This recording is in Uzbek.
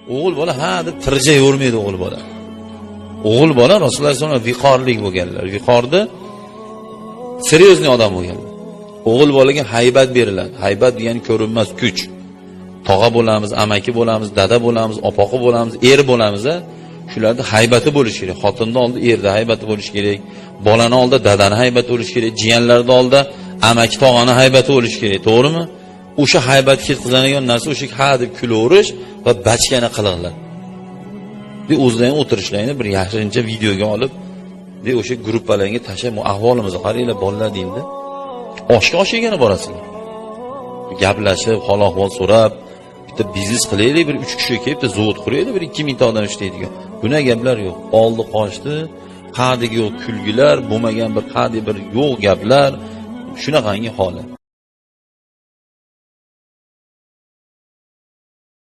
O'g'il bola ha deb tirjayavermaydi o'g'il bola. O'g'il bola Rasululloh sollallohu alayhi vasallam viqorlik bo'lganlar. Viqorda seryozni odam bo'lganlar. O'g'il bolaga haybat beriladi. Haybat degani ko'rinmas kuch. Tog'a bo'lamiz, amaki bo'lamiz, dada bo'lamiz, opoqi bo'lamiz, er bo'lamiz, shularda haybati bo'lishi kerak. Xotinning oldida erda haybati bo'lishi kerak. Bolani oldida dadani haybati bo'lishi kerak. Jiyanlarda oldida amaki, tog'ani haybati bo'lishi kerak. To'g'rimi? O'sha haybat ketkazadigan narsa o'sha ha deb kulaverish va bachkana qilinglar. Deb o'zlaring o'tirishlaringni bir yaxshincha videoga olib, deb o'sha gruppalarga tashlab, ahvolimizni qaranglar bolalar deydi. Oshga osh yegani borasizlar. Gaplashib, hol-ahvol so'rab, bitta biznes qilaylik, bir 3 kishi kelib, zavod quraylik, bir 2000 ta odam ishlaydigan. Buna gaplar yo'q. Oldi qochdi, qadigi yo'q kulgilar, bo'lmagan bir qadi bir yo'q gaplar, shunaqangi holat.